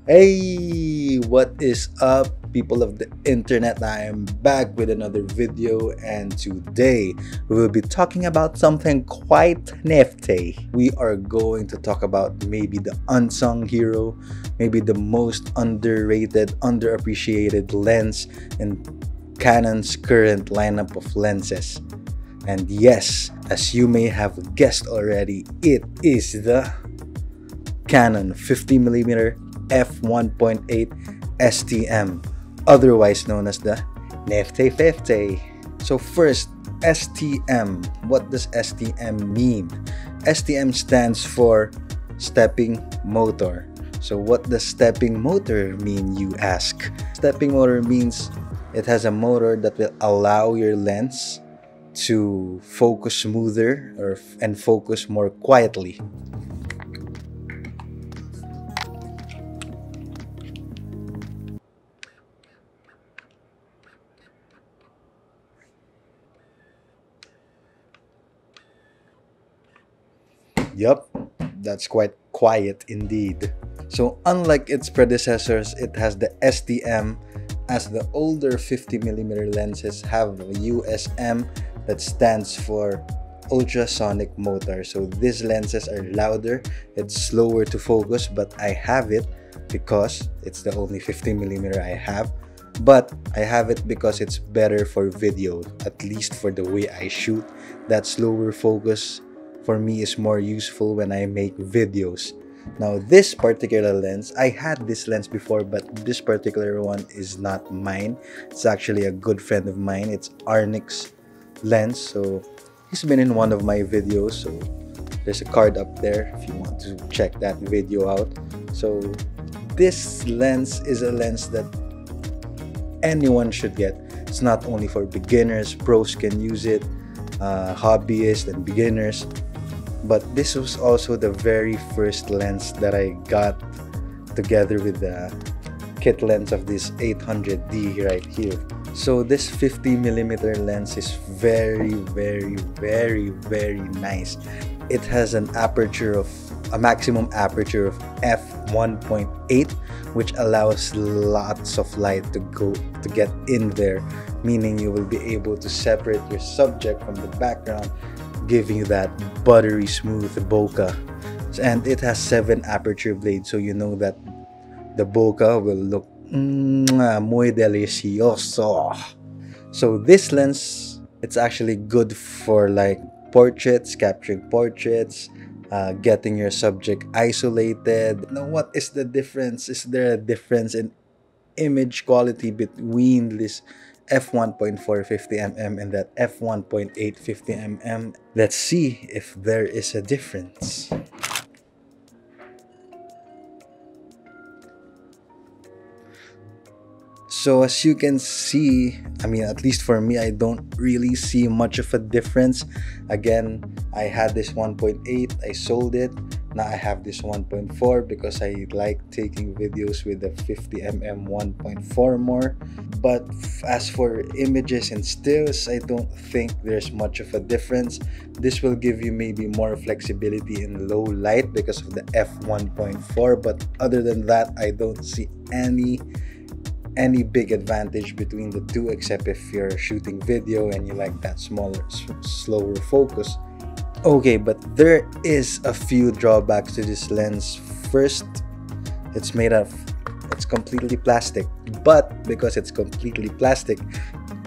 Hey, what is up, people of the internet? I am back with another video, and today we will be talking about something quite nifty. We are going to talk about maybe the unsung hero, maybe the most underrated, underappreciated lens in Canon's current lineup of lenses. And yes, as you may have guessed already, it is the Canon 50mm f1.8 STM, otherwise known as the Nifty 50. So first, STM. What does STM mean? STM stands for stepping motor. So what does stepping motor mean, you ask? Stepping motor means it has a motor that will allow your lens to focus smoother and focus more quietly. Yup, that's quite quiet indeed. So unlike its predecessors, it has the STM, as the older 50mm lenses have USM, that stands for ultrasonic motor. So these lenses are louder, it's slower to focus, but I have it because it's the only 50mm I have. But I have it because it's better for video, at least for the way I shoot. That slower focus for me is more useful when I make videos. Now this particular lens, I had this lens before, but this particular one is not mine. It's actually a good friend of mine. It's Arnix's lens. So he's been in one of my videos. So there's a card up there if you want to check that video out. So this lens is a lens that anyone should get. It's not only for beginners, pros can use it, hobbyists and beginners. But this was also the very first lens that I got together with the kit lens of this 800D right here. So this 50mm lens is very nice. It has an aperture of a maximum aperture of f1.8, which allows lots of light to get in there, meaning you will be able to separate your subject from the background, giving you that buttery smooth bokeh. And it has 7 aperture blades, so you know that the bokeh will look muy delicioso. So this lens, it's actually good for like portraits, capturing portraits, getting your subject isolated. Now what is the difference? Is there a difference in image quality between this f1.4 50mm and that f1.8 50mm? Let's see if there is a difference. So as you can see, I mean, at least for me, I don't really see much of a difference. Again, I had this 1.8, I sold it. Now I have this 1.4 because I like taking videos with the 50mm 1.4 more. But as for images and stills, I don't think there's much of a difference. This will give you maybe more flexibility in low light because of the f1.4, but other than that, I don't see any big advantage between the two, except if you're shooting video and you like that smaller, slower focus. Okay, but there is a few drawbacks to this lens. First, it's completely plastic, but because it's completely plastic,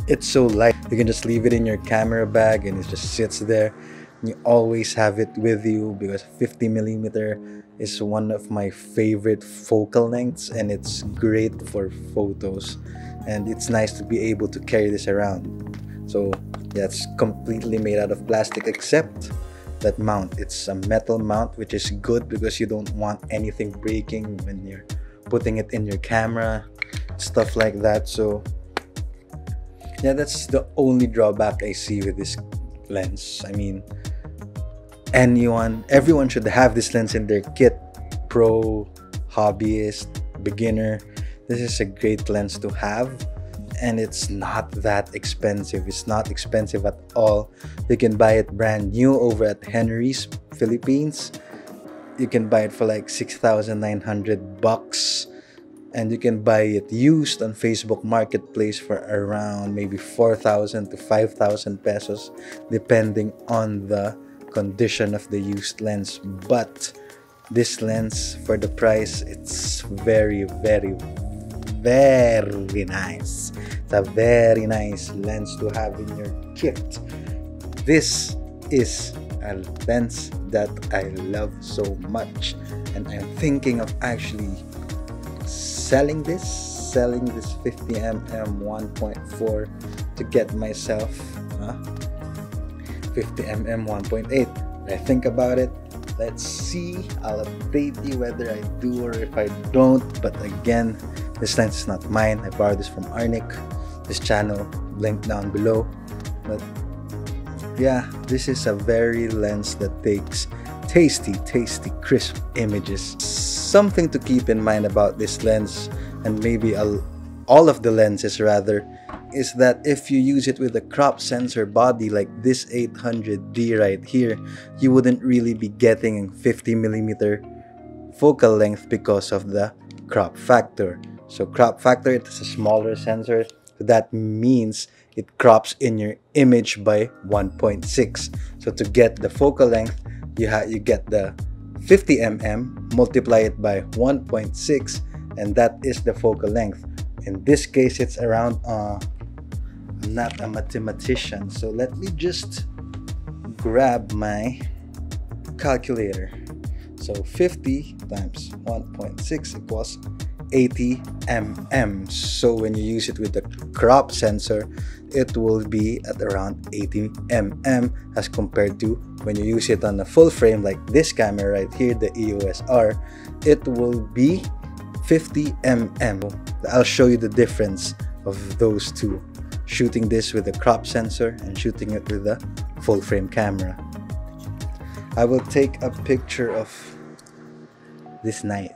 it's so light. You can just leave it in your camera bag and it just sits there. You always have it with you because 50mm is one of my favorite focal lengths, and it's great for photos, and it's nice to be able to carry this around. So yeah, it's completely made out of plastic except that mount. It's a metal mount, which is good because you don't want anything breaking when you're putting it in your camera, stuff like that. So yeah, that's the only drawback I see with this lens. I mean, everyone should have this lens in their kit. Pro, hobbyist, beginner, this is a great lens to have, and it's not that expensive. It's not expensive at all. You can buy it brand new over at Henry's Philippines. You can buy it for like 6,900 bucks. and you can buy it used on Facebook Marketplace for around maybe 4,000 to 5,000 pesos depending on the condition of the used lens. But this lens, for the price, it's very nice. It's a very nice lens to have in your kit. This is a lens that I love so much, and I'm thinking of actually selling this 50mm 1.4 to get myself 50mm 1.8. I think about it. Let's see. I'll update you whether I do or if I don't. But again, this lens is not mine. I borrowed this from Arnick. This channel linked down below. But yeah, this is a very lens that takes tasty crisp images. Something to keep in mind about this lens, and maybe all of the lenses rather, is that if you use it with a crop sensor body like this 800D right here, you wouldn't really be getting 50mm focal length because of the crop factor. So crop factor, it is a smaller sensor, so that means it crops in your image by 1.6. So to get the focal length, you get the 50mm, multiply it by 1.6, and that is the focal length. In this case, it's around I'm not a mathematician, so let me just grab my calculator. So 50 times 1.6 equals 80 mm. So when you use it with the crop sensor, it will be at around 80 mm as compared to when you use it on a full frame like this camera right here, the EOS R, it will be 50 mm. I'll show you the difference of those two, shooting this with a crop sensor and shooting it with a full frame camera. I will take a picture of this knife.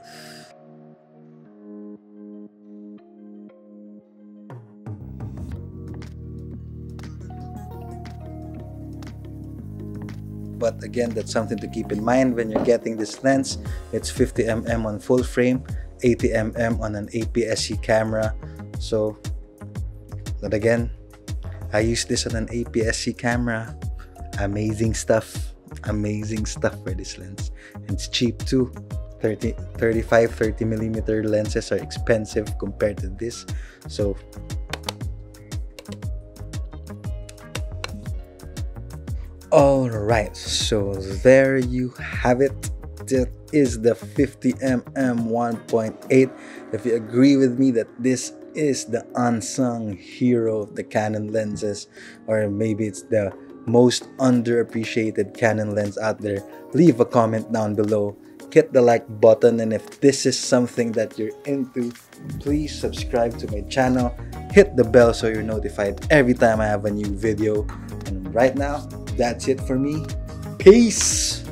But again, that's something to keep in mind when you're getting this lens. It's 50mm on full frame, 80mm on an APS-C camera. So, but again, I use this on an APS-C camera. Amazing stuff for this lens. And it's cheap too. 30mm lenses are expensive compared to this. So alright, so there you have it. That is the 50mm 1.8. If you agree with me that this is the unsung hero of the Canon lenses, or maybe it's the most underappreciated Canon lens out there, leave a comment down below, hit the like button, and if this is something that you're into, please subscribe to my channel, hit the bell so you're notified every time I have a new video. And right now, that's it for me. Peace!